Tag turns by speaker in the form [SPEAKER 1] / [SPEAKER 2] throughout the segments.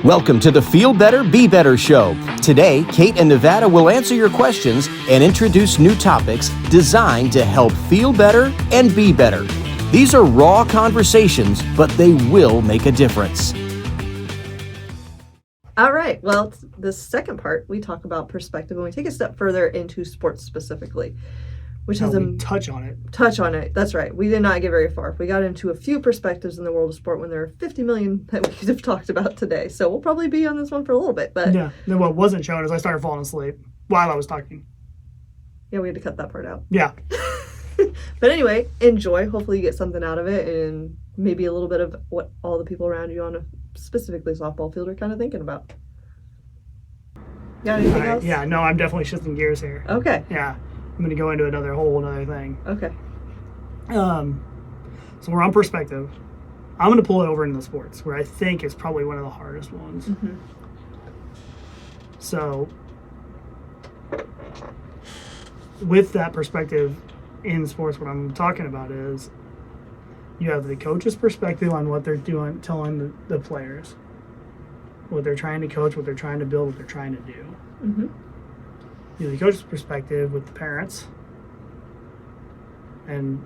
[SPEAKER 1] Welcome to the Feel Better, Be Better show. Today, Kate and Nevada will answer your questions and introduce new topics designed to help feel better and be better. These are raw conversations, but they will make a difference.
[SPEAKER 2] All right. Well, the second part, we talk about perspective, and we take a step further into sports specifically, which is
[SPEAKER 3] we touch on it.
[SPEAKER 2] Touch on it. That's right. We did not get very far. We got into a few perspectives in the world of sport when there are 50 million that we could have talked about today. So we'll probably be on this one for a little bit. But
[SPEAKER 3] yeah. Then what wasn't shown is I started falling asleep while I was talking.
[SPEAKER 2] Yeah, we had to cut that part out.
[SPEAKER 3] Yeah.
[SPEAKER 2] But anyway, enjoy. Hopefully you get something out of it and maybe a little bit of what all the people around you on a specifically softball field are kind of thinking about. Got anything else?
[SPEAKER 3] Yeah, no, I'm definitely shifting gears here.
[SPEAKER 2] Okay.
[SPEAKER 3] Yeah. I'm going to go into another thing.
[SPEAKER 2] Okay.
[SPEAKER 3] So we're on perspective. I'm going to pull it over into the sports, where I think is probably one of the hardest ones.
[SPEAKER 2] Mm-hmm.
[SPEAKER 3] So with that perspective in sports, what I'm talking about is you have the coach's perspective on what they're doing, telling the players, what they're trying to coach, what they're trying to build, what they're trying to do.
[SPEAKER 2] Mm-hmm.
[SPEAKER 3] You know, the coach's perspective with the parents, and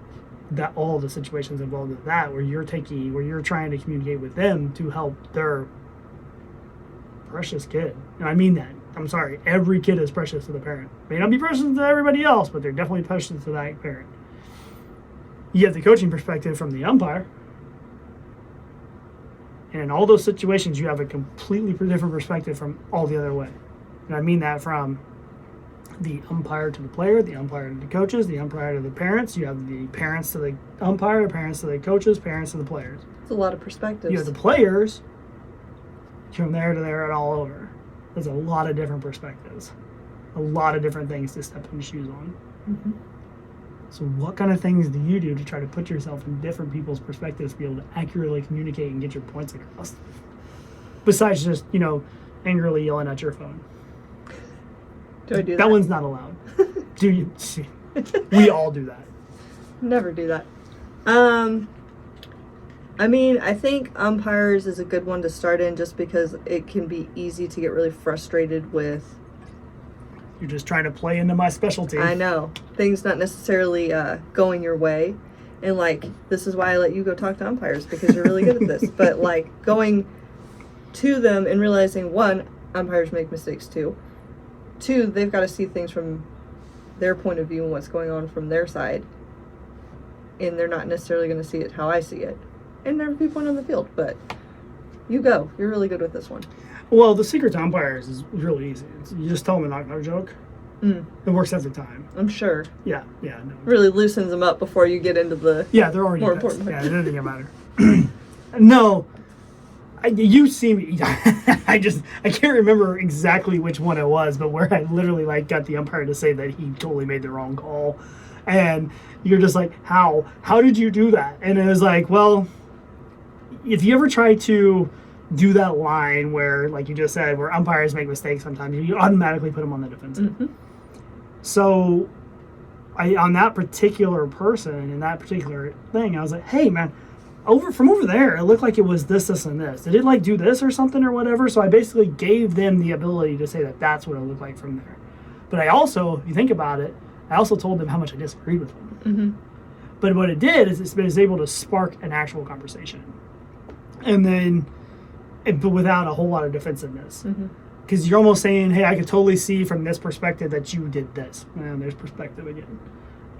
[SPEAKER 3] that all the situations involved with that, where you're trying to communicate with them to help their precious kid. And I mean that. I'm sorry, every kid is precious to the parent. May not be precious to everybody else, but they're definitely precious to that parent. You have the coaching perspective from the umpire. And in all those situations, you have a completely different perspective from all the other way. And I mean that from the umpire to the player, the umpire to the coaches, the umpire to the parents. You have the parents to the umpire, parents to the coaches, parents to the players.
[SPEAKER 2] It's a lot of perspectives.
[SPEAKER 3] You have the players from there to there and all over. There's a lot of different perspectives. A lot of different things to step in shoes on.
[SPEAKER 2] Mm-hmm.
[SPEAKER 3] So what kind of things do you do to try to put yourself in different people's perspectives to be able to accurately communicate and get your points across? Besides just, angrily yelling at your phone.
[SPEAKER 2] Do I do that?
[SPEAKER 3] That one's not allowed. Do you? We all do that.
[SPEAKER 2] Never do that. I think umpires is a good one to start in just because it can be easy to get really frustrated with.
[SPEAKER 3] You're just trying to play into my specialty.
[SPEAKER 2] I know. Things not necessarily going your way. And, this is why I let you go talk to umpires, because you're really good at this. But, going to them and realizing, one, umpires make mistakes too. Two, they've got to see things from their point of view and what's going on from their side. And they're not necessarily going to see it how I see it. And there are people on the field, but you go. You're really good with this one.
[SPEAKER 3] Well, the secret to umpires is really easy. You just tell them a knock-knock joke.
[SPEAKER 2] Mm.
[SPEAKER 3] It works every time.
[SPEAKER 2] I'm sure.
[SPEAKER 3] Yeah. No.
[SPEAKER 2] Really loosens them up before you get into the
[SPEAKER 3] they're already
[SPEAKER 2] more
[SPEAKER 3] pissed.
[SPEAKER 2] important.
[SPEAKER 3] Yeah, it doesn't even matter. No. You see me. I can't remember exactly which one it was, but where I literally got the umpire to say that he totally made the wrong call, and you're just like, how did you do that? And it was like, well, if you ever try to do that line where, like you just said, where umpires make mistakes sometimes, you automatically put them on the defensive.
[SPEAKER 2] Mm-hmm.
[SPEAKER 3] So on that particular person and that particular thing, I was like, hey man, from over there, it looked like it was this, and this. Did it do this or something or whatever? So I basically gave them the ability to say that that's what it looked like from there. But I also, if you think about it, I also told them how much I disagreed with them.
[SPEAKER 2] Mm-hmm.
[SPEAKER 3] But what it did is it was able to spark an actual conversation. And then, but without a whole lot of defensiveness. Because you're almost saying, hey, I could totally see from this perspective that you did this. And there's perspective again.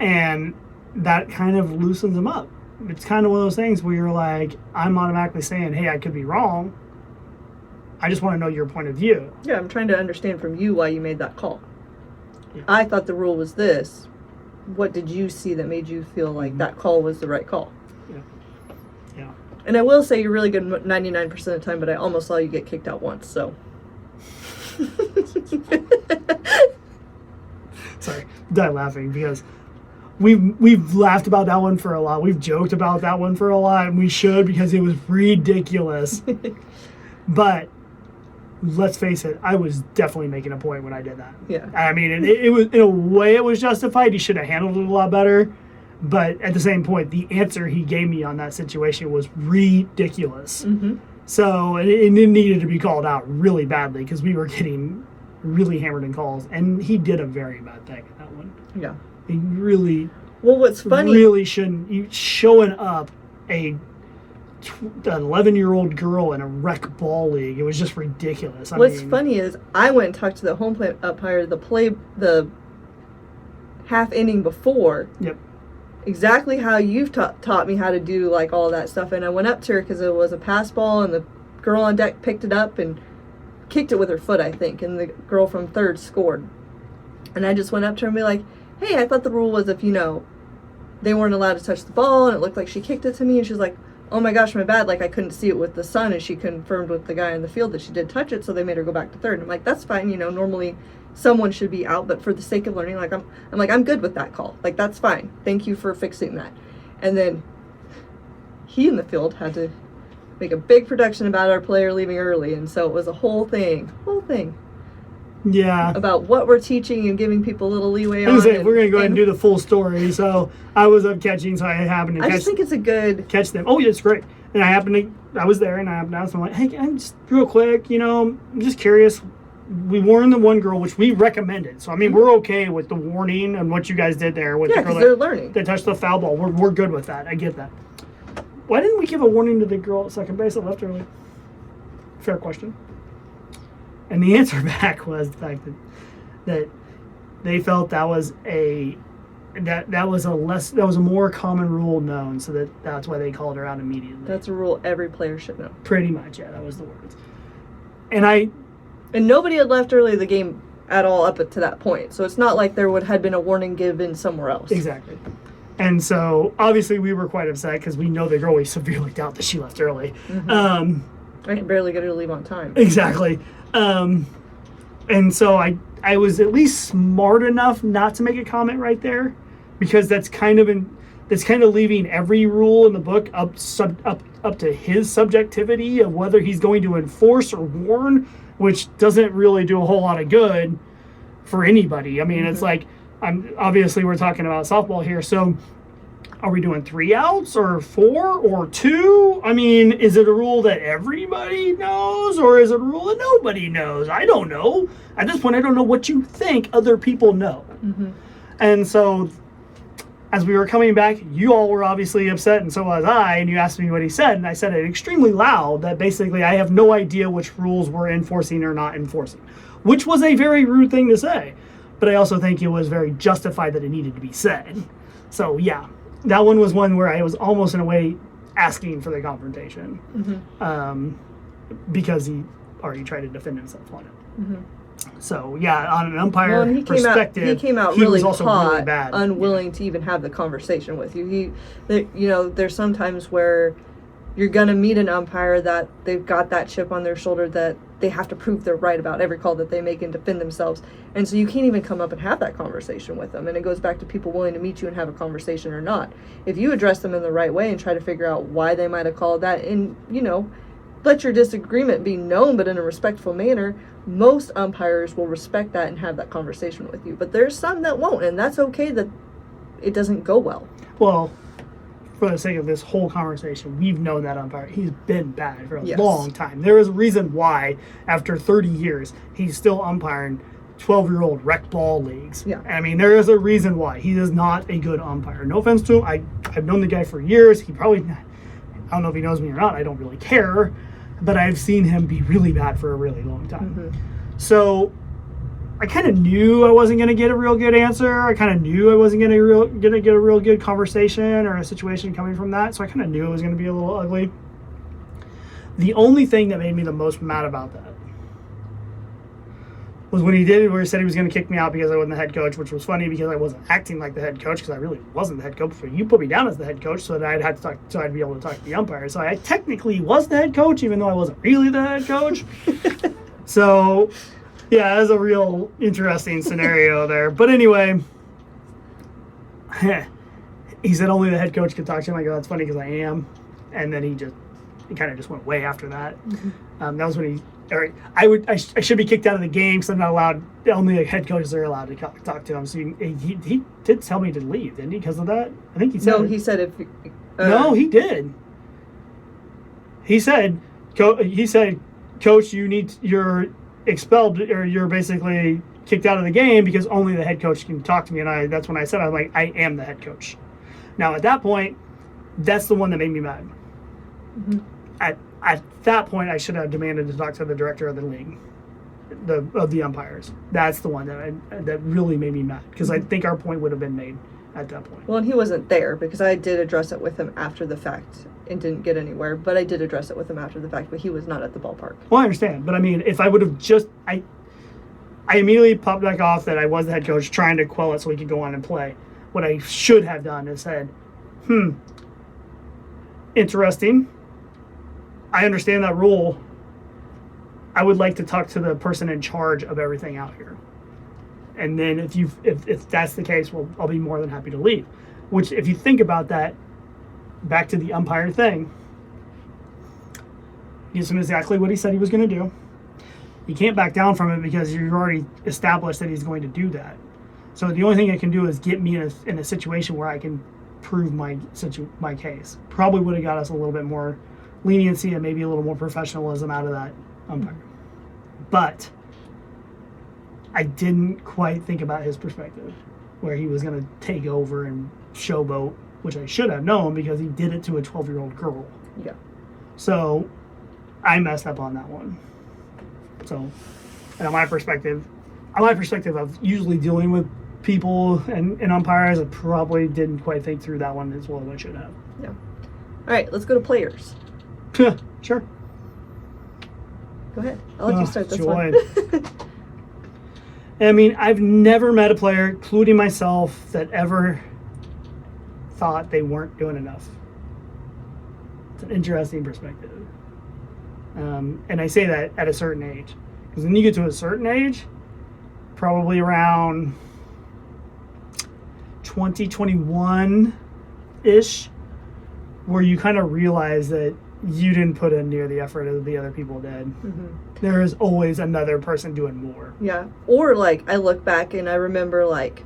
[SPEAKER 3] And that kind of loosens them up. It's kind of one of those things where you're like, I'm automatically saying, hey, I could be wrong. I just want to know your point of view.
[SPEAKER 2] Yeah, I'm trying to understand from you why you made that call.
[SPEAKER 3] Yeah.
[SPEAKER 2] I thought the rule was this. What did you see that made you feel like that call was the right call?
[SPEAKER 3] Yeah.
[SPEAKER 2] And I will say you're really good 99% of the time, but I almost saw you get kicked out once, so.
[SPEAKER 3] Sorry, I died laughing because we've laughed about that one for a lot. We've joked about that one for a lot, and we should, because it was ridiculous. But let's face it, I was definitely making a point when I did that.
[SPEAKER 2] Yeah.
[SPEAKER 3] I mean, it was, in a way, it was justified. He should have handled it a lot better. But at the same point, the answer he gave me on that situation was ridiculous.
[SPEAKER 2] Mm-hmm.
[SPEAKER 3] So it needed to be called out really badly because we were getting really hammered in calls, and he did a very bad thing in that one.
[SPEAKER 2] Yeah.
[SPEAKER 3] He really,
[SPEAKER 2] Well, what's funny?
[SPEAKER 3] really shouldn't. You showing up an 11-year-old girl in a rec ball league. It was just ridiculous.
[SPEAKER 2] What's funny is I went and talked to the home plate umpire the half inning before.
[SPEAKER 3] Yep.
[SPEAKER 2] Exactly how you've taught me how to do like all that stuff, and I went up to her because it was a pass ball, and the girl on deck picked it up and kicked it with her foot, I think, and the girl from third scored. And I just went up to her and be like, "Hey, I thought the rule was if they weren't allowed to touch the ball," and it looked like she kicked it to me, and she's like, "Oh my gosh, my bad, like I couldn't see it with the sun," and she confirmed with the guy in the field that she did touch it, so they made her go back to third. And I'm like, that's fine, normally someone should be out, but for the sake of learning, like I'm good with that call. Like, that's fine. Thank you for fixing that. And then he in the field had to make a big production about our player leaving early, and so it was a whole thing
[SPEAKER 3] Yeah.
[SPEAKER 2] about what we're teaching and giving people a little leeway
[SPEAKER 3] I was
[SPEAKER 2] on.
[SPEAKER 3] saying, we're going to go ahead and do the full story. So I was up catching, so I happened to
[SPEAKER 2] I just think it's a good.
[SPEAKER 3] catch them. Oh, yeah, it's great. And I was there, and I happened to ask them, like, hey, I'm just real quick, I'm just curious. We warned the one girl, which we recommended. So, I mean, we're okay with the warning and what you guys did there with the girl
[SPEAKER 2] because they're learning.
[SPEAKER 3] that touched the foul ball. We're good with that. I get that. Why didn't we give a warning to the girl at second base that left early? Fair question. And the answer back was the fact that they felt that was a more common rule known, so that's why they called her out immediately.
[SPEAKER 2] That's a rule every player should know.
[SPEAKER 3] Pretty much, yeah, that was the words. And
[SPEAKER 2] nobody had left early the game at all up to that point, so it's not like there had been a warning given somewhere else.
[SPEAKER 3] Exactly. And so obviously we were quite upset because we know the girl. We severely doubt that she left early.
[SPEAKER 2] Mm-hmm. I can barely get her to leave on time.
[SPEAKER 3] Exactly. And so I was at least smart enough not to make a comment right there, because that's kind of leaving every rule in the book up to his subjectivity of whether he's going to enforce or warn, which doesn't really do a whole lot of good for anybody. I mean, It's like, obviously we're talking about softball here, so are we doing 3 outs or 4 or 2? I mean, is it a rule that everybody knows, or is it a rule that nobody knows? I don't know. At this point, I don't know what you think other people know.
[SPEAKER 2] Mm-hmm.
[SPEAKER 3] And so as we were coming back, you all were obviously upset, and so was I, and you asked me what he said, and I said it extremely loud that basically I have no idea which rules we're enforcing or not enforcing, which was a very rude thing to say. But I also think it was very justified that it needed to be said. So, yeah. That one was one where I was almost in a way asking for the confrontation, because he already tried to defend himself on it. Mm-hmm. So yeah, on an umpire perspective,
[SPEAKER 2] he came out
[SPEAKER 3] he
[SPEAKER 2] really
[SPEAKER 3] was also
[SPEAKER 2] hot,
[SPEAKER 3] really bad,
[SPEAKER 2] unwilling to even have the conversation with you. There's sometimes where you're gonna meet an umpire that they've got that chip on their shoulder that they have to prove they're right about every call that they make and defend themselves, and so you can't even come up and have that conversation with them. And it goes back to people willing to meet you and have a conversation or not. If you address them in the right way and try to figure out why they might have called that, and let your disagreement be known, but in a respectful manner, most umpires will respect that and have that conversation with you. But there's some that won't, and that's okay that it doesn't go well.
[SPEAKER 3] Well, for the sake of this whole conversation, we've known that umpire. He's been bad for a long time. There is a reason why, after 30 years, he's still umpiring 12-year-old rec ball leagues.
[SPEAKER 2] Yeah.
[SPEAKER 3] I mean, there is a reason why. He is not a good umpire. No offense to him. I've known the guy for years. He probably, I don't know if he knows me or not. I don't really care. But I've seen him be really bad for a really long time. Mm-hmm. So I kind of knew I wasn't going to get a real good answer. I kind of knew I wasn't going to get a real good conversation or a situation coming from that. So I kind of knew it was going to be a little ugly. The only thing that made me the most mad about that was when he did it, where he said he was going to kick me out because I wasn't the head coach, which was funny because I wasn't acting like the head coach, because I really wasn't the head coach. So you put me down as the head coach so that I'd be able to talk to the umpire. So I technically was the head coach, even though I wasn't really the head coach. So yeah, that was a real interesting scenario there. But anyway, he said only the head coach could talk to him. I go, that's funny because I am. And then he kind of just went away after that. Mm-hmm. That was when I should be kicked out of the game because I'm not allowed. Only the head coaches are allowed to talk to him. So he did tell me to leave, didn't he? Because of that, I think he said.
[SPEAKER 2] No, he said if.
[SPEAKER 3] No, he did. He said he said, "Coach, you're expelled, or you're basically kicked out of the game because only the head coach can talk to me." And that's when I said, "I'm like, I am the head coach." Now at that point, that's the one that made me mad. Mm-hmm. At that point, I should have demanded to talk to the director of the league, of the umpires. That's the one that really made me mad, because I think our point would have been made at that point.
[SPEAKER 2] Well, and he wasn't there, because I did address it with him after the fact and didn't get anywhere. But I did address it with him after the fact, but he was not at the ballpark.
[SPEAKER 3] Well, I understand, but I mean, if I would have I immediately popped back off that I was the head coach, trying to quell it so we could go on and play. What I should have done is said, interesting. I understand that rule. I would like to talk to the person in charge of everything out here. And then if that's the case, well, I'll be more than happy to leave. Which, if you think about that, back to the umpire thing, gives him exactly what he said he was going to do. You can't back down from it because you've already established that he's going to do that. So the only thing it can do is get me in a situation where I can prove my case. Probably would have got us a little bit more leniency and maybe a little more professionalism out of that umpire. But I didn't quite think about his perspective, where he was going to take over and showboat, which I should have known because he did it to a 12-year-old girl.
[SPEAKER 2] Yeah.
[SPEAKER 3] So I messed up on that one. So, and my perspective of usually dealing with people and umpires, I probably didn't quite think through that one as well as I should have.
[SPEAKER 2] Yeah. All right, let's go to players.
[SPEAKER 3] Sure.
[SPEAKER 2] Go ahead. I'll let you start this
[SPEAKER 3] one.
[SPEAKER 2] one.
[SPEAKER 3] I mean, I've never met a player, including myself, that ever thought they weren't doing enough. It's an interesting perspective. And I say that at a certain age. Because when you get to a certain age, probably around 2021-ish, where you kind of realize that you didn't put in near the effort as the other people did. Mm-hmm. There is always another person doing more.
[SPEAKER 2] Yeah. Or, like, I look back and I remember, like,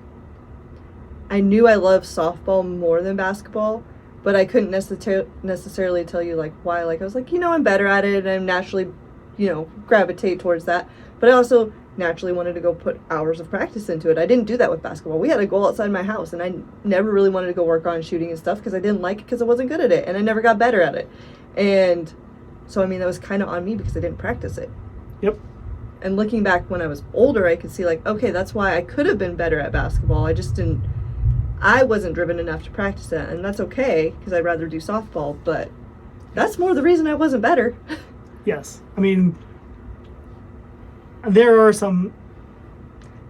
[SPEAKER 2] I knew I loved softball more than basketball, but I couldn't necessarily tell you, like, why. Like, I was like, I'm better at it, and I naturally, gravitate towards that. But I also naturally wanted to go put hours of practice into it. I didn't do that with basketball. We had a goal outside my house, and I never really wanted to go work on shooting and stuff because I didn't like it because I wasn't good at it, and I never got better at it. And so, I mean, that was kind of on me because I didn't practice it.
[SPEAKER 3] Yep.
[SPEAKER 2] And looking back when I was older, I could see, like, okay, that's why I could have been better at basketball. I wasn't driven enough to practice it, and that's okay because I'd rather do softball, but that's more the reason I wasn't better.
[SPEAKER 3] Yes. I mean, there are some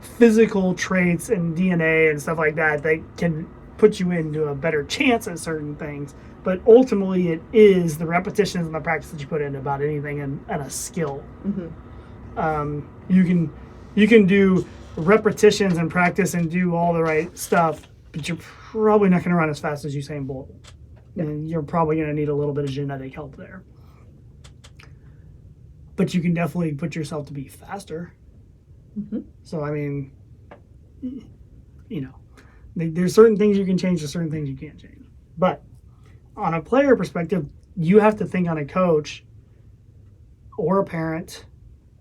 [SPEAKER 3] physical traits and DNA and stuff like that can put you into a better chance at certain things, but ultimately it is the repetitions and the practice that you put in about anything and a skill. Mm-hmm. You can do repetitions and practice and do all the right stuff, but you're probably not going to run as fast as Usain Bolt. Yeah. And you're probably going to need a little bit of genetic help there. But you can definitely put yourself to be faster. Mm-hmm. So, I mean, there's certain things you can change, there's certain things you can't change. But on a player perspective, you have to think on a coach or a parent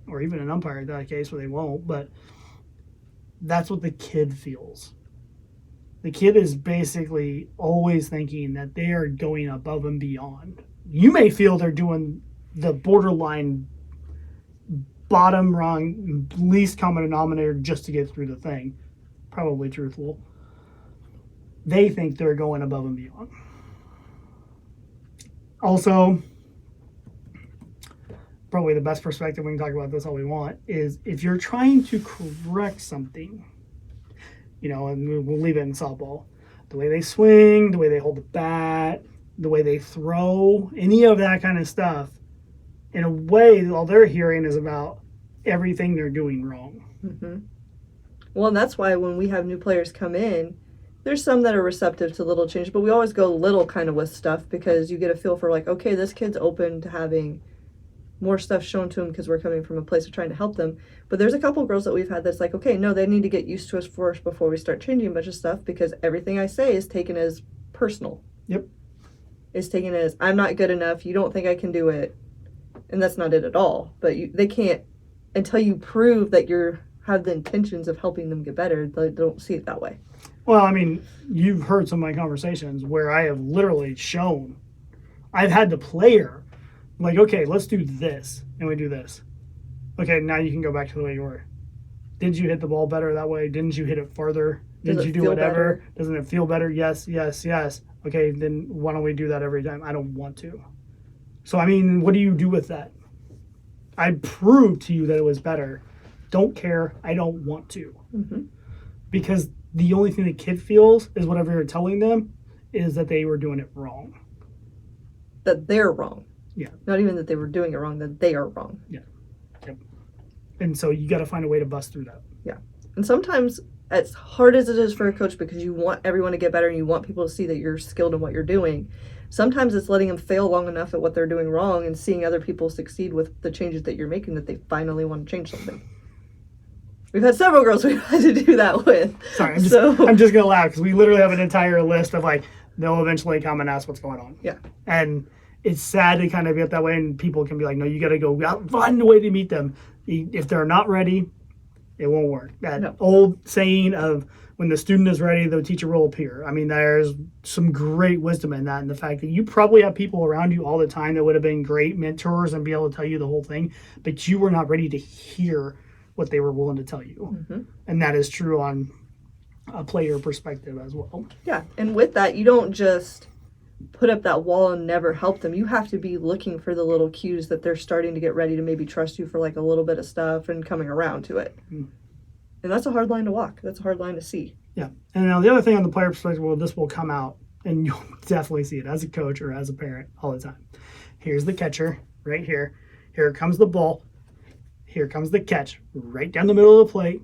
[SPEAKER 3] or even an umpire in that case where they won't, but that's what the kid feels. The kid is basically always thinking that they are going above and beyond. You may feel they're doing the borderline bottom rung, least common denominator just to get through the thing. Probably truthful. They think they're going above and beyond. Also, probably the best perspective, we can talk about this all we want, is if you're trying to correct something, and we'll leave it in softball, the way they swing, the way they hold the bat, the way they throw, any of that kind of stuff, in a way, all they're hearing is about everything they're doing wrong.
[SPEAKER 2] Mm-hmm. Well, and that's why when we have new players come in, there's some that are receptive to little change, but we always go little kind of with stuff because you get a feel for, like, okay, this kid's open to having more stuff shown to them because we're coming from a place of trying to help them. But there's a couple girls that we've had that's like, okay, no, they need to get used to us first before we start changing a bunch of stuff because everything I say is taken as personal.
[SPEAKER 3] Yep.
[SPEAKER 2] It's taken as, I'm not good enough, you don't think I can do it. And that's not it at all. But they can't, until you prove that you have the intentions of helping them get better, they don't see it that way.
[SPEAKER 3] Well, I mean, you've heard some of my conversations where I have literally shown, I've had the player, like, okay, let's do this, and we do this. Okay, now you can go back to the way you were. Did you hit the ball better that way? Didn't you hit it farther? Did you do whatever?
[SPEAKER 2] Better?
[SPEAKER 3] Doesn't it feel better? Yes, yes, yes. Okay, then why don't we do that every time? I don't want to. So, I mean, what do you do with that? I proved to you that it was better. Don't care. I don't want to.
[SPEAKER 2] Mm-hmm.
[SPEAKER 3] Because the only thing the kid feels is whatever you're telling them is that they were doing it wrong.
[SPEAKER 2] That they're wrong.
[SPEAKER 3] Yeah.
[SPEAKER 2] Not even that they were doing it wrong, that they are wrong.
[SPEAKER 3] Yeah. Yep. And so you got to find a way to bust through that.
[SPEAKER 2] Yeah. And sometimes, as hard as it is for a coach, because you want everyone to get better and you want people to see that you're skilled in what you're doing, sometimes it's letting them fail long enough at what they're doing wrong and seeing other people succeed with the changes that you're making that they finally want to change something. We've had several girls we've had to do that with.
[SPEAKER 3] Sorry, I'm just going to laugh because we literally have an entire list of like, they'll eventually come and ask what's going on.
[SPEAKER 2] Yeah.
[SPEAKER 3] And it's sad to kind of get that way, and people can be like, no, you got to go out, find a way to meet them. If they're not ready, it won't work. That old saying of when the student is ready, the teacher will appear. I mean, there's some great wisdom in that, and the fact that you probably have people around you all the time that would have been great mentors and be able to tell you the whole thing, but you were not ready to hear what they were willing to tell you.
[SPEAKER 2] Mm-hmm.
[SPEAKER 3] And that is true on a player perspective as well.
[SPEAKER 2] Yeah, and with that, you don't just put up that wall and never help them. You have to be looking for the little cues that they're starting to get ready to maybe trust you for like a little bit of stuff and coming around to it.
[SPEAKER 3] Mm.
[SPEAKER 2] And that's a hard line to walk. That's a hard line to see.
[SPEAKER 3] Yeah. And now the other thing on the player perspective, well, this will come out and you'll definitely see it as a coach or as a parent all the time. Here's the catcher right here. Here comes the ball. Here comes the catch right down the middle of the plate.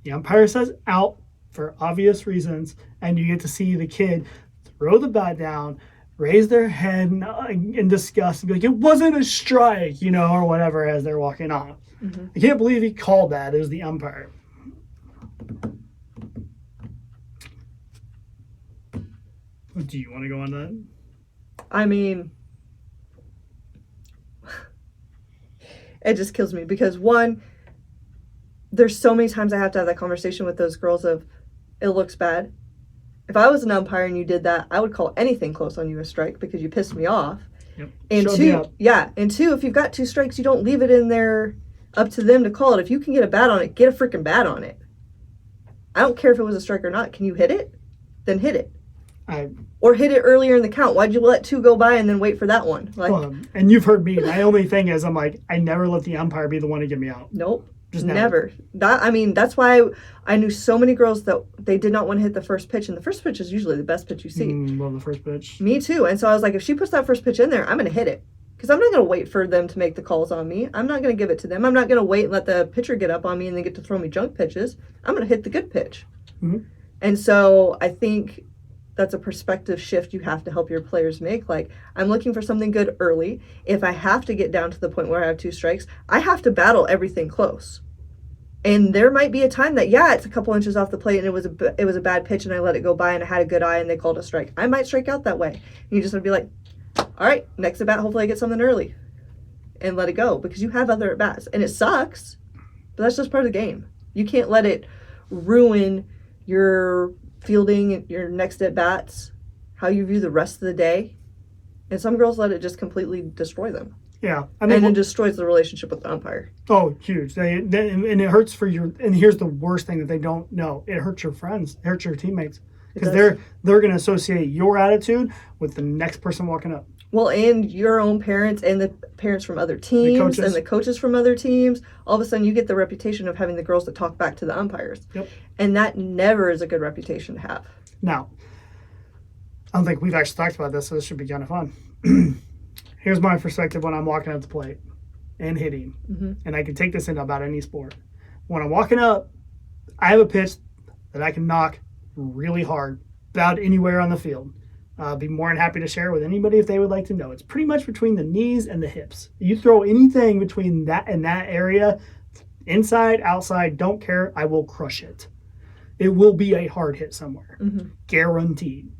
[SPEAKER 3] The umpire says out for obvious reasons, and you get to see the kid throw the bat down, raise their head in disgust, and be like, it wasn't a strike, or whatever as they're walking off.
[SPEAKER 2] Mm-hmm.
[SPEAKER 3] I can't believe he called that as the umpire. Do you want to go on that?
[SPEAKER 2] I mean, it just kills me because one, there's so many times I have to have that conversation with those girls of, it looks bad. If I was an umpire and you did that, I would call anything close on you a strike because you pissed me off.
[SPEAKER 3] Yep.
[SPEAKER 2] And two, if you've got 2 strikes, you don't leave it in there up to them to call it. If you can get a bat on it, get a freaking bat on it. I don't care if it was a strike or not. Can you hit it? Then hit it. Or hit it earlier in the count. Why'd you let 2 go by and then wait for that one?
[SPEAKER 3] And you've heard me. My only thing is I'm like, I never let the umpire be the one to get me out.
[SPEAKER 2] Nope.
[SPEAKER 3] Just
[SPEAKER 2] never. That's why I knew so many girls that they did not want to hit the first pitch, and the first pitch is usually the best pitch you see.
[SPEAKER 3] Love the first pitch.
[SPEAKER 2] Me too. And so I was like, if she puts that first pitch in there, I'm going to hit it. Because I'm not going to wait for them to make the calls on me. I'm not going to give it to them. I'm not going to wait and let the pitcher get up on me and then get to throw me junk pitches. I'm going to hit the good pitch.
[SPEAKER 3] Mm-hmm.
[SPEAKER 2] And so I think that's a perspective shift you have to help your players make. Like, I'm looking for something good early. If I have to get down to the point where I have 2 strikes, I have to battle everything close. And there might be a time that, it's a couple inches off the plate and it was a bad pitch and I let it go by and I had a good eye and they called a strike. I might strike out that way. And you just want to be like, all right, next at bat, hopefully I get something early. And let it go because you have other at bats. And it sucks, but that's just part of the game. You can't let it ruin your fielding, your next at bats, how you view the rest of the day. And some girls let it just completely destroy them.
[SPEAKER 3] Yeah.
[SPEAKER 2] And it destroys the relationship with the umpire.
[SPEAKER 3] Oh, huge. And it hurts for and here's the worst thing that they don't know. It hurts your friends. It hurts your teammates. Because they're going to associate your attitude with the next person walking up.
[SPEAKER 2] Well, and your own parents and the parents from other teams and the coaches from other teams. All of a sudden, you get the reputation of having the girls that talk back to the umpires.
[SPEAKER 3] Yep.
[SPEAKER 2] And that never is a good reputation to have.
[SPEAKER 3] Now, I don't think we've actually talked about this, so this should be kind of fun. Here's my perspective when I'm walking up the plate and hitting.
[SPEAKER 2] Mm-hmm.
[SPEAKER 3] And I can take this into about any sport. When I'm walking up, I have a pitch that I can knock really hard about anywhere on the field. Be more than happy to share with anybody if they would like to know. It's pretty much between the knees and the hips. You throw anything between that and that area, inside, outside, don't care, I will crush it. It will be a hard hit somewhere. Mm-hmm. Guaranteed.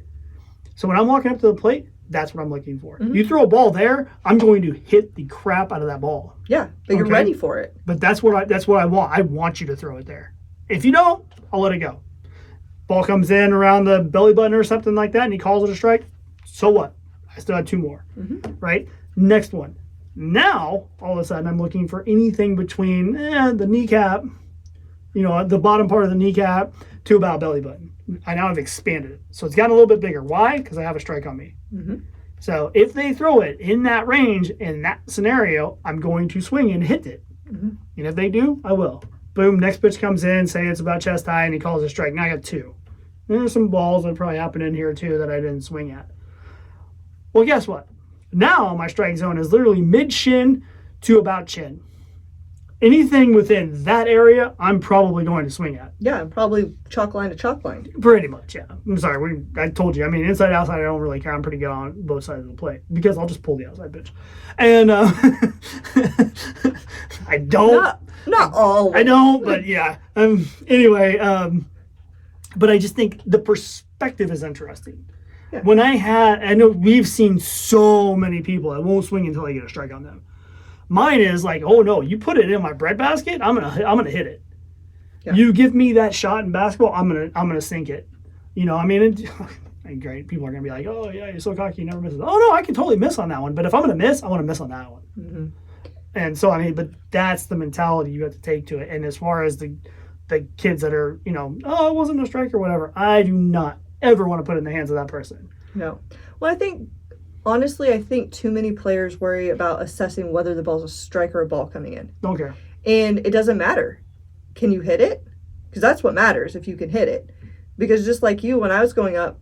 [SPEAKER 3] So when I'm walking up to the plate, That's what I'm looking for.
[SPEAKER 2] Mm-hmm.
[SPEAKER 3] You throw a ball there, I'm going to hit the crap out of that ball.
[SPEAKER 2] Yeah, but you're ready for it.
[SPEAKER 3] But that's what I want. I want you to throw it there. If you don't, I'll let it go. Ball comes in around the belly button or something like that, and he calls it a strike. So what? I still had 2 more, right? Next one. Now, all of a sudden, I'm looking for anything between the kneecap, the bottom part of the kneecap to about belly button. I now have expanded it. So it's gotten a little bit bigger. Why? Because I have a strike on me. Mm-hmm. So if they throw it in that range, in that scenario, I'm going to swing and hit it. Mm-hmm. And if they do, I will. Boom, next pitch comes in, say it's about chest high, and he calls a strike. Now I got 2. And there's some balls that probably happen in here too that I didn't swing at. Well, guess what? Now my strike zone is literally mid-shin to about chin. Anything within that area, I'm probably going to swing at.
[SPEAKER 2] Yeah, probably chalk line to chalk line.
[SPEAKER 3] Pretty much, yeah. I'm sorry, I told you. I mean, inside, outside, I don't really care. I'm pretty good on both sides of the plate because I'll just pull the outside pitch. And I don't.
[SPEAKER 2] Not all.
[SPEAKER 3] I don't, but yeah. Anyway, but I just think the perspective is interesting. Yeah. I know we've seen so many people that won't swing until they get a strike on them. Mine is like, oh no, you put it in my breadbasket, I'm gonna hit it. Yeah. You give me that shot in basketball, I'm gonna sink it. Great. People are gonna be like, oh yeah, you're so cocky, you never miss it. Oh no, I can totally miss on that one. But if I'm gonna miss, I want to miss on that one. Mm-hmm. And so but that's the mentality you have to take to it. And as far as the kids that are, oh, it wasn't a strike or whatever, I do not ever want to put it in the hands of that person.
[SPEAKER 2] No. Well, honestly, I think too many players worry about assessing whether the ball's a strike or a ball coming in.
[SPEAKER 3] Don't care.
[SPEAKER 2] And it doesn't matter. Can you hit it? Because that's what matters, if you can hit it. Because just like you, when I was going up,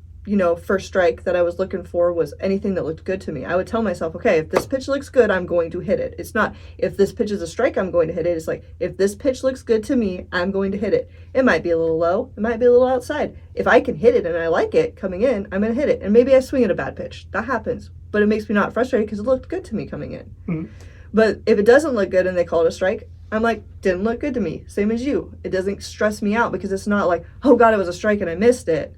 [SPEAKER 2] first strike that I was looking for was anything that looked good to me. I would tell myself, okay, if this pitch looks good, I'm going to hit it. It's not, if this pitch is a strike, I'm going to hit it. It's like, if this pitch looks good to me, I'm going to hit it. It might be a little low. It might be a little outside. If I can hit it and I like it coming in, I'm going to hit it. And maybe I swing at a bad pitch. That happens. But it makes me not frustrated because it looked good to me coming in. Mm-hmm. But if it doesn't look good and they call it a strike, I'm like, didn't look good to me. Same as you. It doesn't stress me out because it's not like, oh God, it was a strike and I missed it.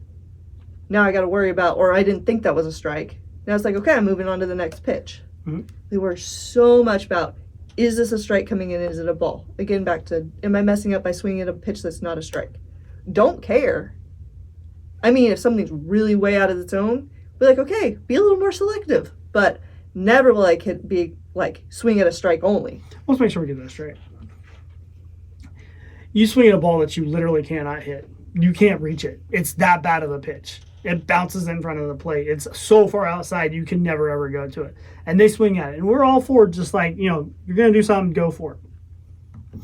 [SPEAKER 2] Now I got to worry about, or I didn't think that was a strike. Now it's like, okay, I'm moving on to the next pitch. Mm-hmm. They worry so much about, is this a strike coming in? Is it a ball? Again, back to, am I messing up by swinging at a pitch that's not a strike? Don't care. I mean, if something's really way out of the zone, be like, okay, be a little more selective. But never will I be like, swing at a strike only.
[SPEAKER 3] Let's make sure we get that straight. You swing at a ball that you literally cannot hit. You can't reach it. It's that bad of a pitch. It bounces in front of the plate. It's so far outside, you can never, ever go to it. And they swing at it. And we're all for just like, you're going to do something, go for it.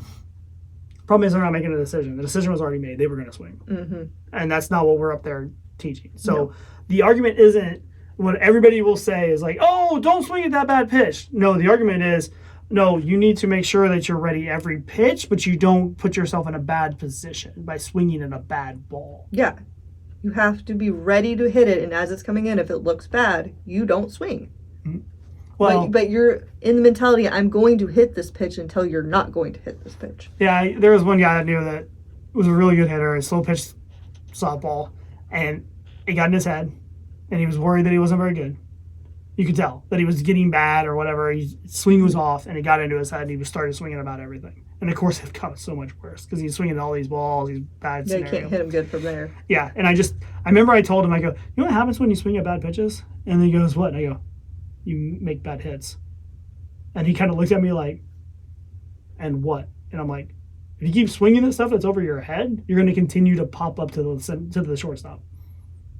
[SPEAKER 3] Problem is they're not making a decision. The decision was already made. They were going to swing. Mm-hmm. And that's not what we're up there teaching. So the argument isn't what everybody will say is like, oh, don't swing at that bad pitch. No, the argument is, no, you need to make sure that you're ready every pitch, but you don't put yourself in a bad position by swinging at a bad ball.
[SPEAKER 2] Yeah. You have to be ready to hit it, and as it's coming in, if it looks bad, you don't swing. Mm-hmm. Well, but you're in the mentality, I'm going to hit this pitch until you're not going to hit this pitch.
[SPEAKER 3] Yeah, there was one guy I knew that was a really good hitter, a slow pitch softball, and it got in his head, and he was worried that he wasn't very good. You could tell that he was getting bad or whatever. His swing was off, and it got into his head, and he started swinging about everything. And, of course, it got so much worse because he's swinging all these balls, these bad scenarios.
[SPEAKER 2] They can't hit him good from there.
[SPEAKER 3] Yeah, and I remember I told him, I go, you know what happens when you swing at bad pitches? And he goes, what? And I go, you make bad hits. And he kind of looks at me like, and what? And I'm like, if you keep swinging at stuff that's over your head, you're going to continue to pop up to the shortstop.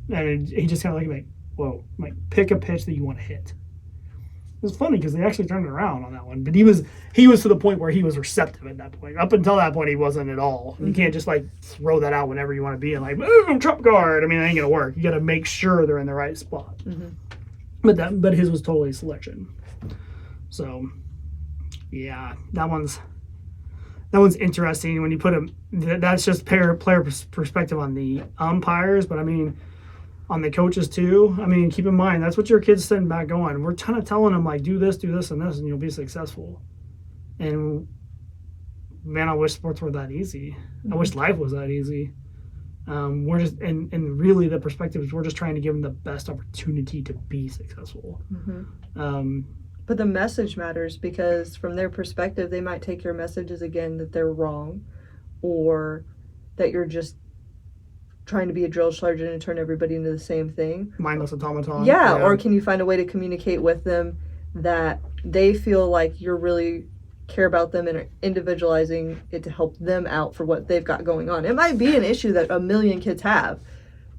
[SPEAKER 3] And he just kind of looked at me like, whoa, I'm like, pick a pitch that you want to hit. It was funny because they actually turned it around on that one. But he was to the point where he was receptive at that point. Up until that point, he wasn't at all. Mm-hmm. You can't just like throw that out whenever you want to be and like, boom, trump card. I mean, that ain't going to work. You got to make sure they're in the right spot. Mm-hmm. But his was totally selection. So, yeah, that one's interesting when you put him. That's just player perspective on the umpires. But I mean, on the coaches too. I mean, keep in mind, that's what your kid's sitting back going. We're kind of telling them, like, do this, and this, and you'll be successful. And, man, I wish sports were that easy. I wish life was that easy. We're just, and really the perspective is we're just trying to give them the best opportunity to be successful.
[SPEAKER 2] But the message matters, because from their perspective, they might take your messages again that they're wrong, or that you're just trying to be a drill sergeant and turn everybody into the same thing.
[SPEAKER 3] Mindless automaton.
[SPEAKER 2] Yeah, or can you find a way to communicate with them that they feel like you're really care about them and are individualizing it to help them out for what they've got going on. It might be an issue that a million kids have,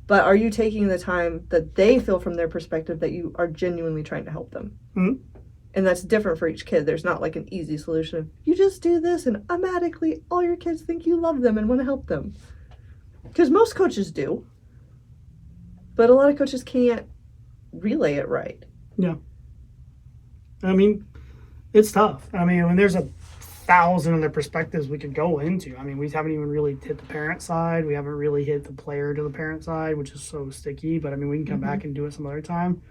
[SPEAKER 2] but are you taking the time that they feel from their perspective that you are genuinely trying to help them?
[SPEAKER 3] Mm-hmm.
[SPEAKER 2] And that's different for each kid. There's not like an easy solution of you just do this and automatically all your kids think you love them and want to help them. Because most coaches do, but a lot of coaches can't relay it right.
[SPEAKER 3] Yeah. I mean, it's tough. I mean, when there's 1,000 other perspectives we could go into. I mean, we haven't even really hit the parent side. We haven't really hit the player to the parent side, which is so sticky. But I mean, we can come back and do it some other time.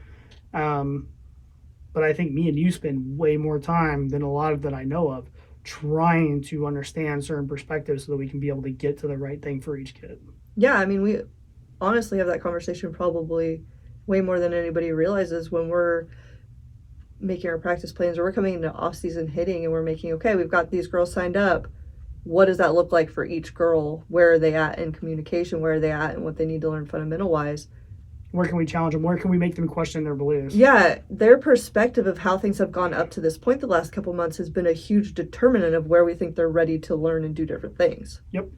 [SPEAKER 3] But I think me and you spend way more time than a lot of that I know of trying to understand certain perspectives so that we can be able to get to the right thing for each kid.
[SPEAKER 2] Yeah, I mean, we honestly have that conversation probably way more than anybody realizes when we're making our practice plans, or we're coming into off-season hitting and we're making, okay, we've got these girls signed up. What does that look like for each girl? Where are they at in communication? Where are they at and what they need to learn fundamental-wise?
[SPEAKER 3] Where can we challenge them? Where can we make them question their beliefs?
[SPEAKER 2] Yeah, their perspective of how things have gone up to this point the last couple months has been a huge determinant of where we think they're ready to learn and do different things.
[SPEAKER 3] Yep.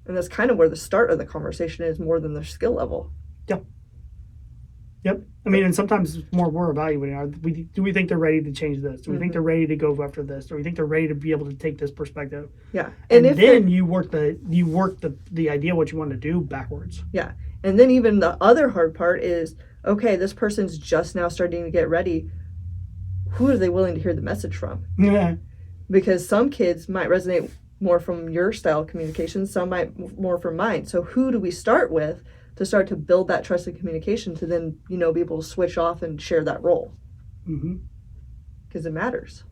[SPEAKER 2] And that's kind of where the start of the conversation is, more than their skill level.
[SPEAKER 3] Yep. Yep. I mean, and sometimes it's more we're evaluating. Do we think they're ready to change this? Do we think they're ready to go after this? Do we think they're ready to be able to take this perspective?
[SPEAKER 2] Yeah.
[SPEAKER 3] And then you work the idea of what you want to do backwards.
[SPEAKER 2] Yeah. And then even the other hard part is, okay, this person's just now starting to get ready. Who are they willing to hear the message from?
[SPEAKER 3] Yeah.
[SPEAKER 2] Because some kids might resonate more from your style of communication, some might more from mine. So who do we start with to start to build that trusted communication to then, be able to switch off and share that role? Because it matters.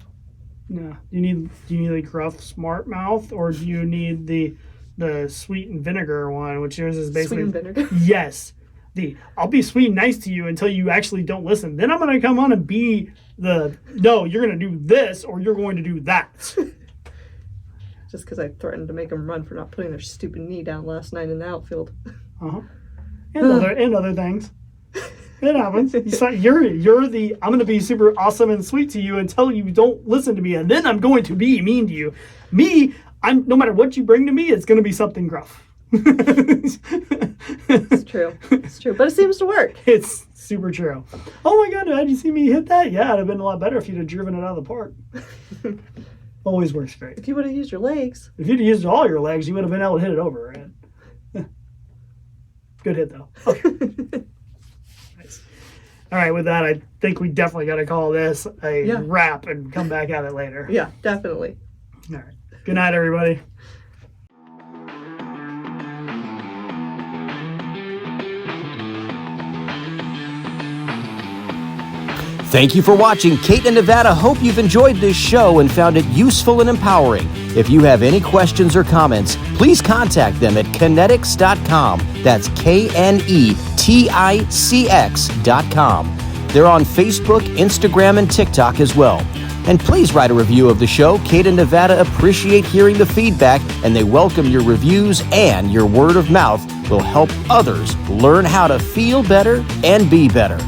[SPEAKER 3] Yeah. Do you need the gruff smart mouth, or do you need the sweet and vinegar one, which is basically
[SPEAKER 2] sweet and vinegar?
[SPEAKER 3] Yes. I'll be sweet and nice to you until you actually don't listen. Then I'm going to come on and be no, you're going to do this or you're going to do that.
[SPEAKER 2] Just because I threatened to make them run for not putting their stupid knee down last night in the outfield.
[SPEAKER 3] And other things. It happens. You're the I'm going to be super awesome and sweet to you until you don't listen to me, and then I'm going to be mean to you. I'm no matter what you bring to me, it's going to be something gruff.
[SPEAKER 2] It's true. It's true, but it seems to work.
[SPEAKER 3] It's super true. Oh my God! Did you see me hit that? Yeah, it'd have been a lot better if you'd have driven it out of the park. Always works great.
[SPEAKER 2] If you would have used your legs.
[SPEAKER 3] If you'd used all your legs, you would have been able to hit it over, right? Good hit, though. Okay. Nice. All right, with that, I think we definitely got to call this a wrap and come back at it later.
[SPEAKER 2] Yeah, definitely.
[SPEAKER 3] All right. Good night, everybody.
[SPEAKER 1] Thank you for watching. Kate and Nevada hope you've enjoyed this show and found it useful and empowering. If you have any questions or comments, please contact them at kinetics.com. That's KNETICX.com. They're on Facebook, Instagram, and TikTok as well. And please write a review of the show. Kate and Nevada appreciate hearing the feedback, and they welcome your reviews, and your word of mouth will help others learn how to feel better and be better.